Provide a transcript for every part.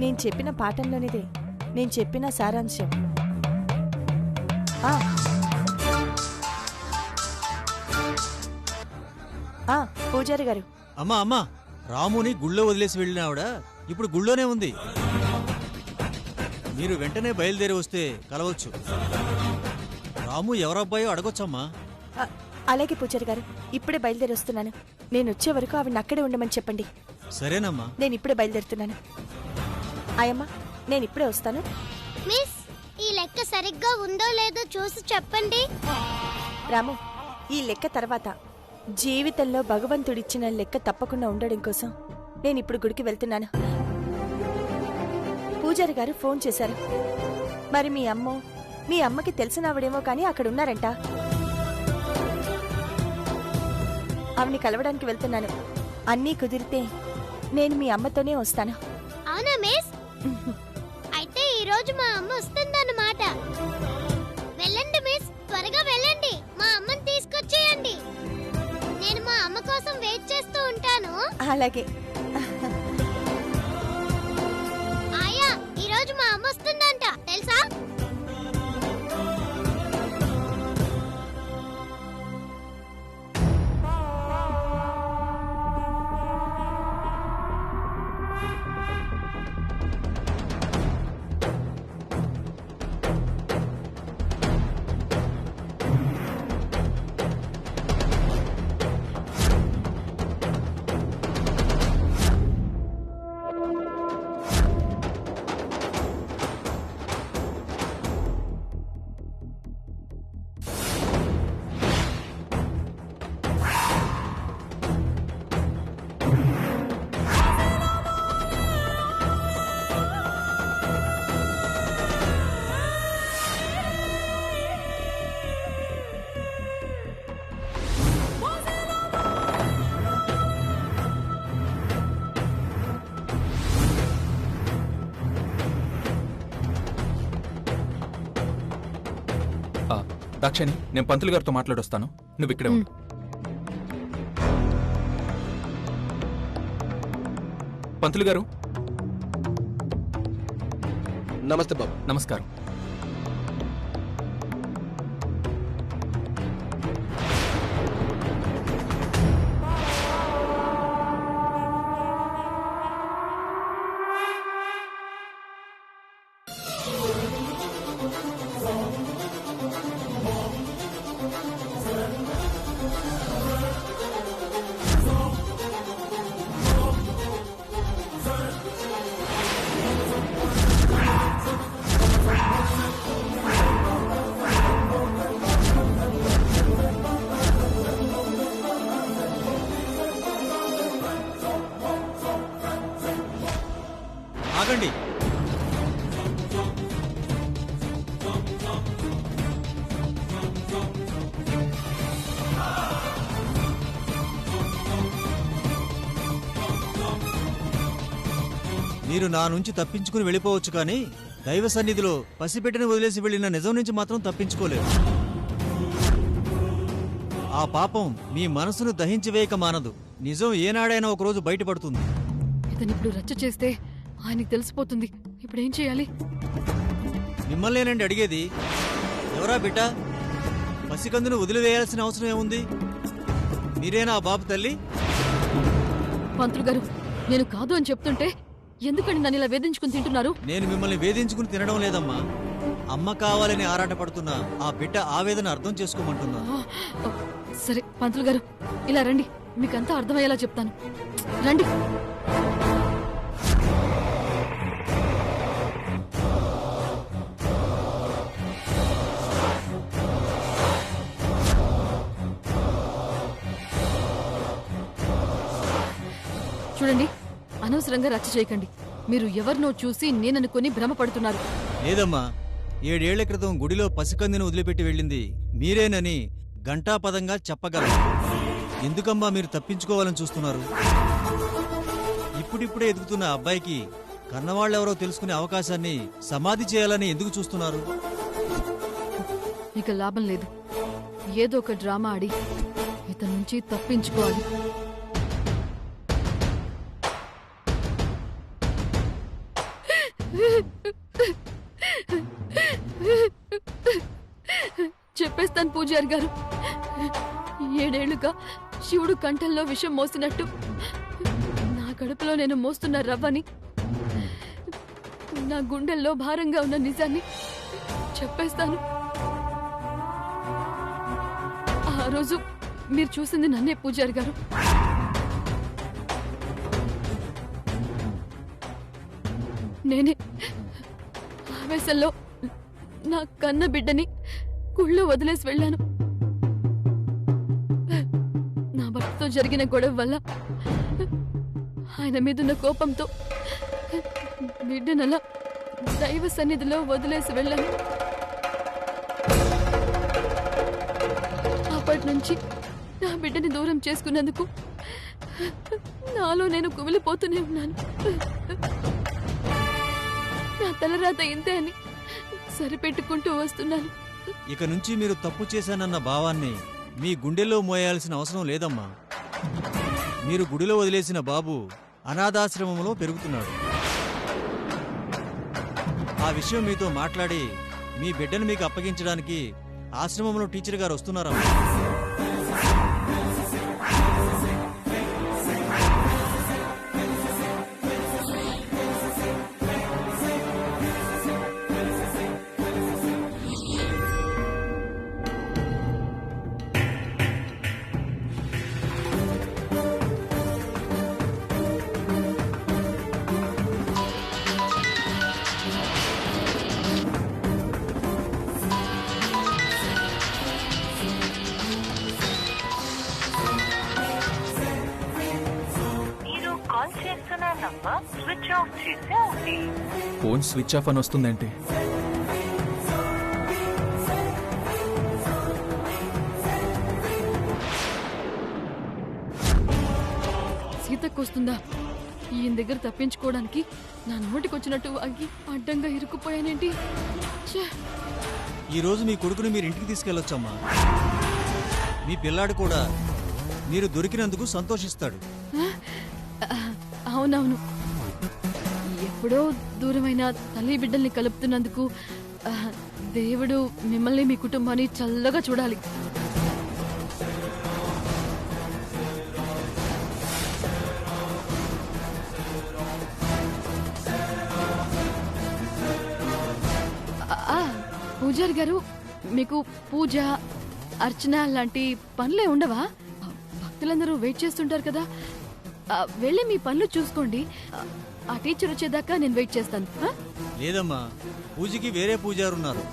నేను చెప్పిన పాఠంలోనిదే నేను చెప్పిన సారాంశం. పూజారి గారు. అమ్మా అమ్మా, రాముని గుళ్ళో వదిలేసి వెళ్ళిన ఆవిడ ఇప్పుడు గుళ్ళోనే ఉంది. మీరు వెంటనే బయలుదేరి వస్తే కలవచ్చు. రాము ఎవరబ్బాయో అడగొచ్చమ్మా. అలాగే పూజారి గారు, ఇప్పుడే బయలుదేరి వస్తున్నాను. నేను వచ్చే వరకు ఆవిడ అక్కడే ఉండమని చెప్పండి. సరేనమ్మా. నేను ఇప్పుడే బయలుదేరుతున్నాను. ఆయమ్మా, నేను ఇప్పుడే వస్తాను. మిస్, ఈ లెక్క సరిగ్గా ఉందో లేదో చూసి చెప్పండి. రాము, ఈ లెక్క తర్వాత జీవితంలో భగవంతుడిచ్చిన లెక్క తప్పకుండా ఉండడం కోసం నేను ఇప్పుడు గుడికి వెళ్తున్నాను. పూజారి గారు ఫోన్ చేశారు. మరి మీ అమ్మకి తెలిసిన ఆవిడేమో కానీ అక్కడ ఉన్నారంట. ఆవిని కలవడానికి వెళ్తున్నాను. అన్నీ కుదిరితే నేను మీ అమ్మతోనే వస్తాను. అవునా మిస్? అయితే ఈ రోజు మా అమ్మ వస్తుందన్నమాట. వెళ్ళండి మిస్, త్వరగా వెళ్ళండి. మా అమ్మని తీసుకొచ్చేయండి. నేను మా అమ్మ కోసం వెయిట్ చేస్తూ ఉంటాను. అలాగే. ఆయా, ఈ రోజు మా అమ్మ వస్తుందంట తెలుసా? దాక్షని, నేను పంతులు గారితో మాట్లాడొస్తాను. నువ్వు ఇక్కడే ఉండు. పంతులు గారు. నమస్తే బాబు. నమస్కారం. ఆగండి. మీరు నా నుంచి తప్పించుకుని వెళ్ళిపోవచ్చు, కానీ దైవ సన్నిధిలో పసిపెట్టిన వదిలేసి వెళ్ళిన నిజం నుంచి మాత్రం తప్పించుకోలేరు. ఆ పాపం మీ మనసును దహించి వేయక మానదు. నిజం ఏనాడైనా ఒకరోజు బయటపడుతుంది. ఇతనిప్పుడు రచ్చ చేస్తే ఆయనకి తెలిసిపోతుంది. ఇప్పుడేం చేయాలి? మిమ్మల్నేనండి అడిగేది. ఎవరా బిడ్డ? పసికందును వదిలివేయాల్సిన అవసరం ఏముంది? మీరేనా ఆ బాబు తల్లి? పంతులు గారు, నేను కాదు అని చెప్తుంటే ఎందుకని నన్ను ఇలా వేధించుకుని తింటున్నారు? నేను మిమ్మల్ని వేధించుకుని తినడం లేదమ్మా. అమ్మ కావాలని ఆరాటపడుతున్నా ఆ బిడ్డ ఆవేదన అర్థం చేసుకోమంటున్నా. సరే పంతులు గారు, ఇలా రండి, మీకంతా అర్థమయ్యేలా చెప్తాను. రండి. చూడండి, అనవసరంగా రచ్చ చేయకండి. మీరు ఎవరినో చూసి నేననుకుని భ్రమపడుతున్నారు. లేదమ్మా, 7 ఏళ్ల క్రితం గుడిలో పసికందిని వదిలిపెట్టి వెళ్ళింది మీరేనని ఘంటాపదంగా చెప్పగలరు. ఎందుకమ్మా మీరు తప్పించుకోవాలని చూస్తున్నారు? ఇప్పుడిప్పుడే ఎదుగుతున్న అబ్బాయికి కన్నవాళ్ళెవరో తెలుసుకునే అవకాశాన్ని సమాధి చేయాలని ఎందుకు చూస్తున్నారు? ఇక లాభం లేదు. ఏదో ఒక డ్రామా ఆడి ఇతని నుంచి తప్పించుకోవాలి. పూజారి గారు 7 ఏళ్లుగా శివుడు కంఠంలో విషం మోసినట్టు నా కడుపులో నేను మోస్తున్న రవ్వని, నా గుండెల్లో భారంగా ఉన్న నిజాన్ని చెప్పేస్తాను. ఆ రోజు మీరు చూసింది నన్నే పూజారి గారు. నేనే ఆవేశంలో నా కన్న బిడ్డని గుళ్ళో వదిలేసి వెళ్ళాను. నా భర్తతో జరిగిన గొడవ వల్ల ఆయన మీదున్న కోపంతో బిడ్డనలా దైవ సన్నిధిలో వదిలేసి వెళ్ళాను. అప్పటి నుంచి నా బిడ్డని దూరం చేసుకున్నందుకు నాలో నేను కుమిలిపోతూనే ఉన్నాను. నా తలరాత ఇంతే అని సరిపెట్టుకుంటూ వస్తున్నాను. ఇక నుంచి మీరు తప్పు చేశానన్న భావాన్ని మీ గుండెల్లో మోయాల్సిన అవసరం లేదమ్మా. మీరు గుడిలో వదిలేసిన బాబు అనాథాశ్రమంలో పెరుగుతున్నాడు. ఆ విషయం మీతో మాట్లాడి మీ బిడ్డను మీకు అప్పగించడానికి ఆశ్రమంలో టీచర్ గారు వస్తున్నారమ్మా. ఫోన్ స్విచ్ ఆఫ్ అని వస్తుందేంటి? సీతకొస్తుందా? ఈయన దగ్గర తప్పించుకోవడానికి నా నోటికొచ్చినట్టు అగ్గి అడ్డంగా ఇరుక్కుపోయానేంటి? ఈ రోజు మీ కొడుకుని మీరు ఇంటికి తీసుకెళ్లొచ్చమ్మా. మీ పిల్లాడు కూడా మీరు దొరికినందుకు సంతోషిస్తాడు. అవునవును, ఎప్పుడో దూరమైన తల్లి బిడ్డల్ని కలుపుతున్నందుకు దేవుడు మిమ్మల్ని మీ కుటుంబాన్ని చల్లగా చూడాలి. పూజారి గారు, మీకు పూజ అర్చన లాంటి పనులే ఉండవా? భక్తులందరూ వెయిట్ చేస్తుంటారు కదా. వెళ్ళి మీ పనులు చూసుకోండి. ఆ టీచర్ వచ్చేదాకా నేను వెయిట్ చేస్తాను. లేదమ్మా, పూజకి వేరే పూజారున్నారు.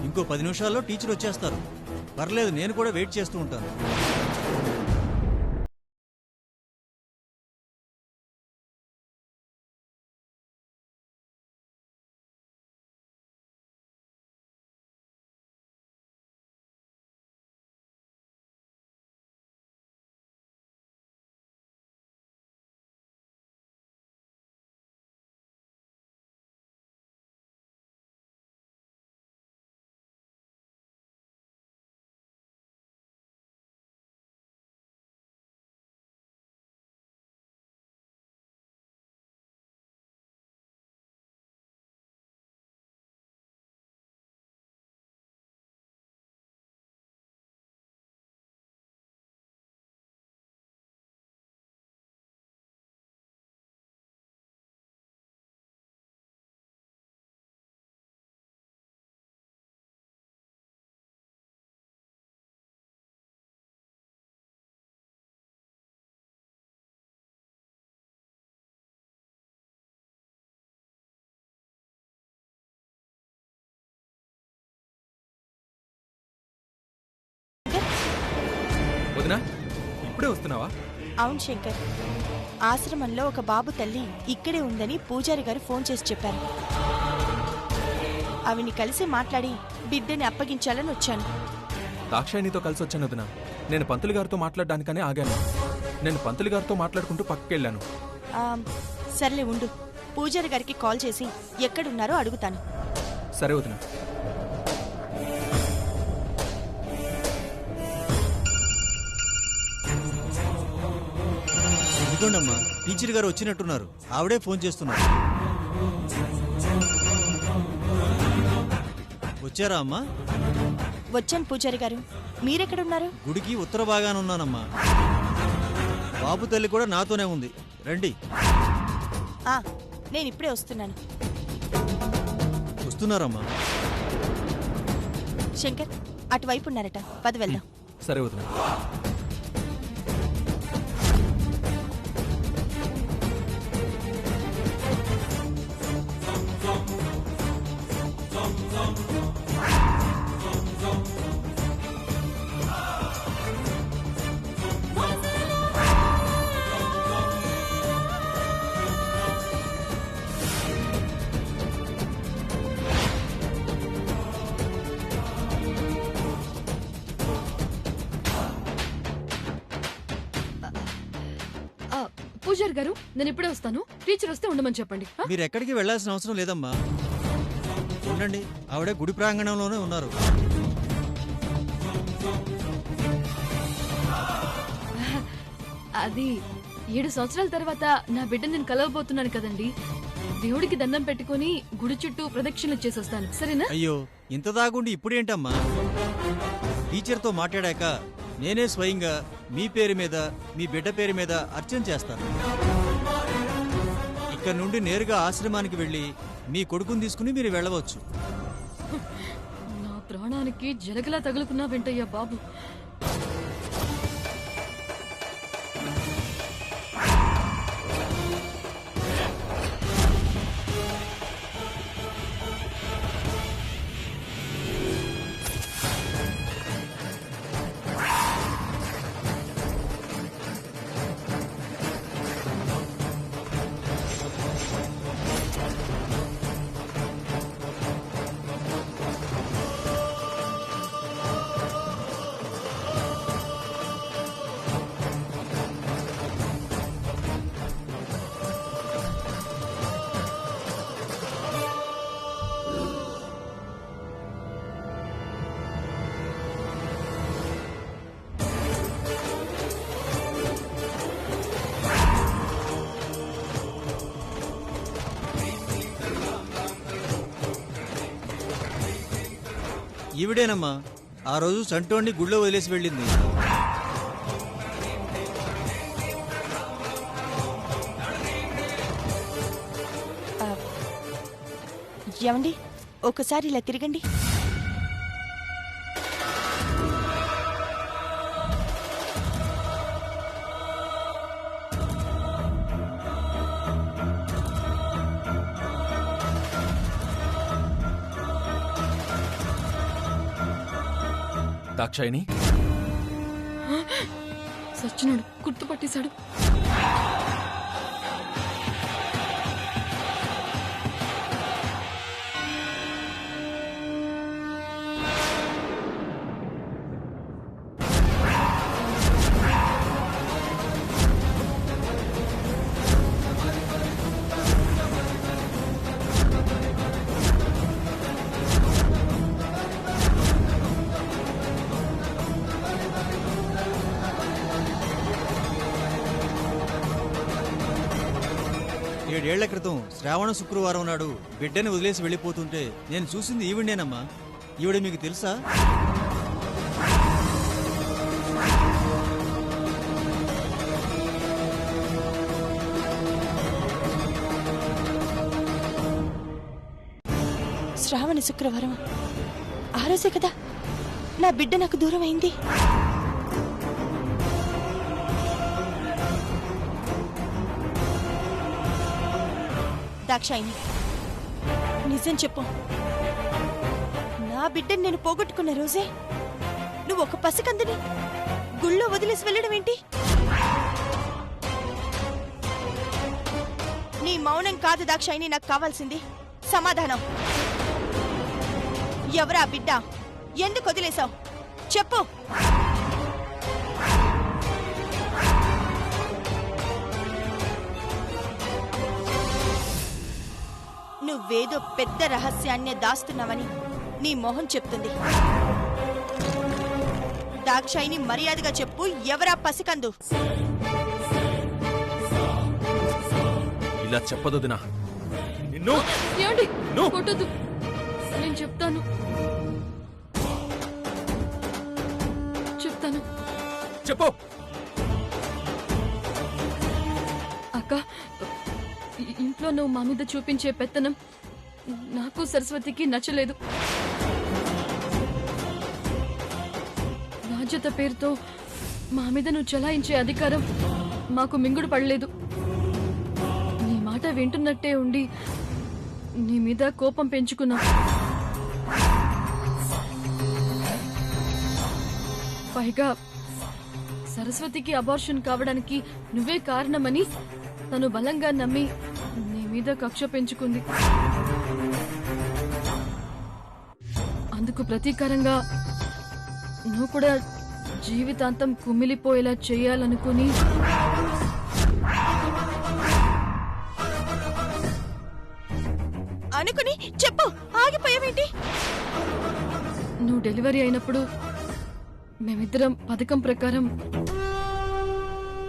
ఇంకో 10 నిమిషాల్లో టీచర్ వచ్చేస్తారు. పర్లేదు, నేను కూడా వెయిట్ చేస్తూ ఉంటాను. వదినా, ఇప్పుడే వస్తున్నావా? అవును శంకర్, ఆశ్రమంలో ఒక బాబు తల్లి ఇక్కడే ఉందని పూజారి గారు ఫోన్ చేసి చెప్పారు. ఆవిని కలిసి మాట్లాడి బిడ్డని అప్పగించాలని వచ్చాను. దాక్షాయినితో కలిసి వచ్చాను వదినా. నేను పంతులు గారితో మాట్లాడడానికనే ఆగాను. నేను పంతులు గారితో మాట్లాడుకుంటూ పక్కకెళ్ళాను. సర్లే ఉండు, పూజారి గారికి కాల్ చేసి ఎక్కడున్నారో అడుగుతాను. సరే వదినా. ఇదిగోండమ్మా, టీచర్ గారు వచ్చినట్టున్నారు. ఆవిడే ఫోన్ చేస్తున్నారు. వచ్చారా అమ్మా? వచ్చాను పూజారి గారు. మీరెక్కడున్నారు? గుడికి ఉత్తర భాగాన ఉన్నానమ్మా. బాబు తల్లి కూడా నాతోనే ఉంది. రండి. నేను ఇప్పుడే వస్తున్నాను. వస్తున్నారమ్మా. శంకర్ అటువైపు ఉన్నారట, పద వెళ్దాం. సరే వదిన. పూజారి గారు, నేను ఇప్పుడే వస్తాను. టీచర్ వస్తే ఉండమని చెప్పండి. మీరు ఎక్కడికి వెళ్లాల్సిన అవసరం లేదమ్మా. ఉండండి, ఆవిడ గుడి ప్రాంగణంలోనే ఉన్నారు. అది 7 సంవత్సరాల తర్వాత నా బిడ్డ నేను కలవబోతున్నాను కదండి. దేవుడికి దండం పెట్టుకుని గుడి చుట్టూ ప్రదక్షిణలు చేసొస్తాను, సరేనా? అయ్యో, ఇంత దాగుండి ఇప్పుడేంటమ్మా? టీచర్తో మాట్లాడాక నేనే స్వయంగా మీ పేరు మీద, మీ బిడ్డ పేరు మీద అర్చన చేస్తాను. ఇక్కడ నుండి నేరుగా ఆశ్రమానికి వెళ్ళి మీ కొడుకుని తీసుకుని మీరు వెళ్ళవచ్చు. నా ప్రాణానికి జలగలా తగులుకున్నా వెంటయ్యా బాబు. ఈవిడేనమ్మా ఆ రోజు సంటోణ్ణి గుళ్ళో వదిలేసి వెళ్ళింది. ఏమండి, ఒకసారి ఇలా తిరగండి. దాక్షాయిని, సచ్చినాడు, గుర్తుపట్టేశాడు. ఏడేళ్ల క్రితం శ్రావణ శుక్రవారం నాడు బిడ్డని వదిలేసి వెళ్ళిపోతుంటే నేను చూసింది ఈవిడేనమ్మా. ఈవిడ మీకు తెలుసా? శ్రావణ శుక్రవారం ఆ రోజే కదా నా బిడ్డ నాకు దూరం అయింది. దాక్షాయిని, నిజం చెప్పు, నా బిడ్డని నేను పోగొట్టుకున్న రోజే నువ్వు ఒక పసికందుని గుళ్ళో వదిలేసి వెళ్ళడం ఏంటి? నీ మౌనం కాదు దాక్షాయిని నాకు కావాల్సింది, సమాధానం. ఎవరా బిడ్డ? ఎందుకు వదిలేశావు? చెప్పు. నువ్వేదో పెద్ద రహస్యాన్నే దాస్తున్నావని నీ మొహం చెప్తుంది. దాక్షాయిని, మర్యాదగా చెప్పు, ఎవరా పసికందు? ఇలా చెప్పదొదినా. నిన్ను ఏమండి, కొట్టొద్దు, నేను చెప్తాను. చెప్పు. అక్క, ఇంట్లో నువ్వు మా మీద చూపించే పెత్తనం నాకు సరస్వతికి నచ్చలేదు. బాధ్యత పేరుతో మా మీద నువ్వు చలాయించే అధికారం మాకు మింగుడు పడలేదు. నీ మాట వింటున్నట్టే ఉండి నీ మీద కోపం పెంచుకున్నా. పైగా సరస్వతికి అబార్షన్ కావడానికి నువ్వే కారణమని తను బలంగా నమ్మి నీ మీద కక్ష పెంచుకుంది. అందుకు ప్రతీకారంగా నువ్వు కూడా జీవితాంతం కుమిలిపోయేలా చేయాలనుకుని అనుకుని చెప్పు, ఆగిపోయావేంటి? నువ్వు డెలివరీ అయినప్పుడు మేమిద్దరం పథకం ప్రకారం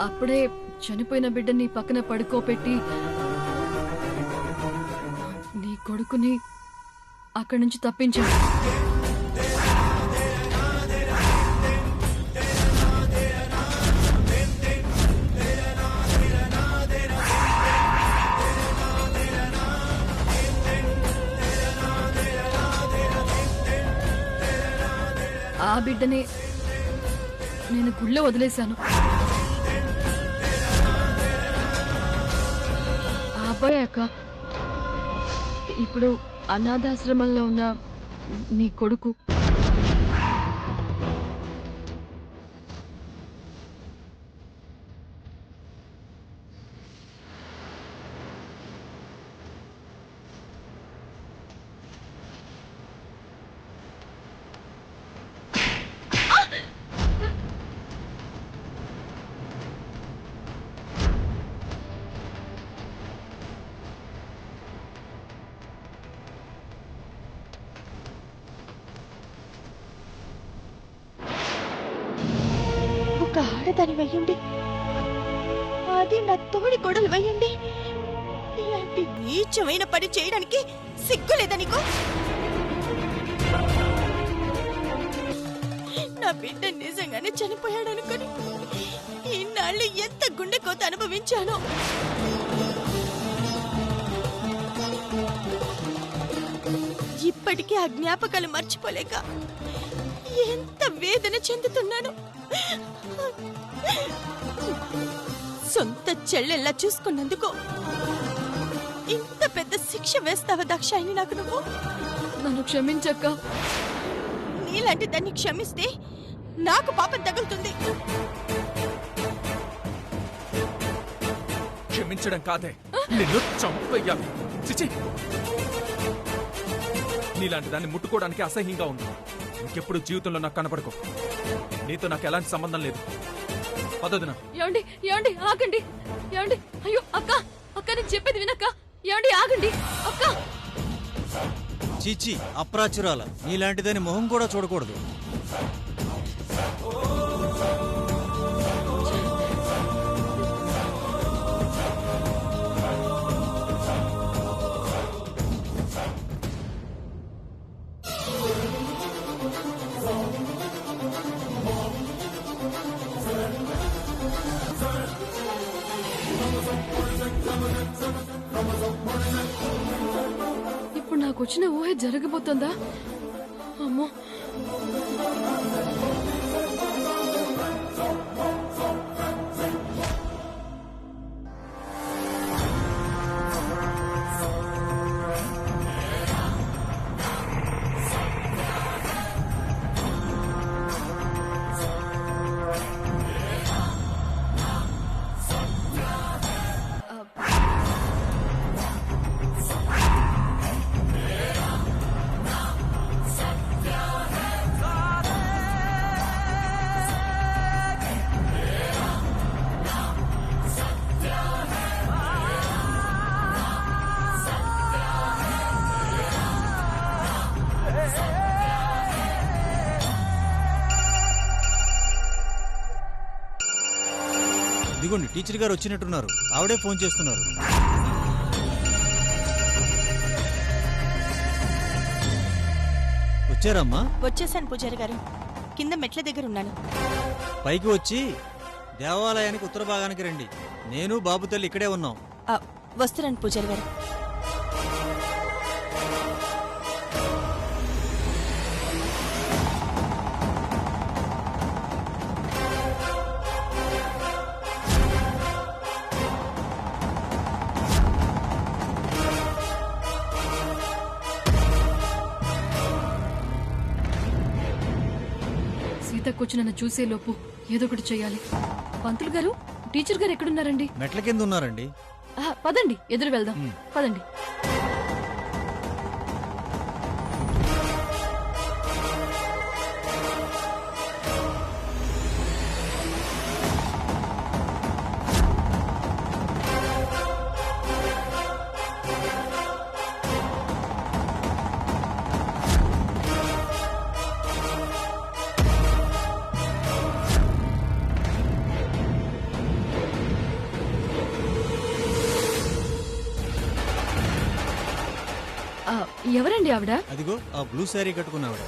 అప్పుడే చనిపోయిన బిడ్డని పక్కన పడుకోపెట్టి నీ కొడుకుని అక్కడి నుంచి తప్పించాను. ఆ బిడ్డని నేను గుళ్ళో వదిలేశాను. ఆ అబ్బాయి అక్క ఇప్పుడు అనాథాశ్రమంలో ఉన్న నీ కొడుకు. ఒక ఆడదాని వయ్యండి, అది నా తోడి కొడలు వయ్యండి, ఇలాంటి నీచమైన పని చేయడానికి సిగ్గులేదా నీకు? నా బిడ్డ నిజంగానే చనిపోయాడనుకుని ఇన్నాళ్ళు ఎంత గుండె కోత అనుభవించానో. ఇప్పటికీ ఆ జ్ఞాపకాలు మర్చిపోలేక ఎంత వేదన చెందుతున్నాను. సొంత చెల్లెల్లా చూసుకున్నందుకు ఇంత పెద్ద శిక్ష వేస్తావా దాక్షాయిని నాకు నువ్వు? నన్ను క్షమించక్క. నీలాంటి దాన్ని క్షమిస్తే నాకు పాపం తగులుతుంది. క్షమించడం కాదే, నిన్ను చంపేయాలి. చిచి, నీలాంటి దాన్ని ముట్టుకోవడానికి అసహ్యంగా ఉంది. ఇంకెప్పుడు జీవితంలో నాకు కనపడకు. నీతో నాకు ఎలాంటి సంబంధం లేదు. పదొదినా. ఏమండి, ఏమండి, ఆగండి. ఏమండి, అయ్యో అక్క, అక్క నేను చెప్పేది వినక్క. ఏమండి, ఆగండి అక్క. చీచి, అప్రాచురాల, నీలాంటిదని మొహం కూడా చూడకూడదు. ఇప్పుడు నాకు వచ్చిన ఊహే జరగబోతుందా? అమ్మో. ఇదిగోండి, టీచర్ గారు వచ్చినట్టున్నారు. ఆవిడే ఫోన్ చేస్తున్నారు. వచ్చారమ్మా? వచ్చేసాను పూజారి గారు. కింద మెట్ల దగ్గర ఉన్నాను. పైకి వచ్చి దేవాలయానికి ఉత్తర భాగానికి రండి. నేను బాబు తల్లి ఇక్కడే ఉన్నాం. వస్తున్నాను పూజారి గారు. సీతకొచ్చి నన్ను చూసేలోపు ఏదో ఒకటి చెయ్యాలి. పంతులు గారు, టీచర్ గారు ఎక్కడున్నారండి? మెట్ల కింద ఉన్నారండి. పదండి, ఎదురు వెళ్దాం. పదండి. ఎవరండి ఆవిడ? అదిగో ఆ బ్లూ శారీ కట్టుకున్నావిడ.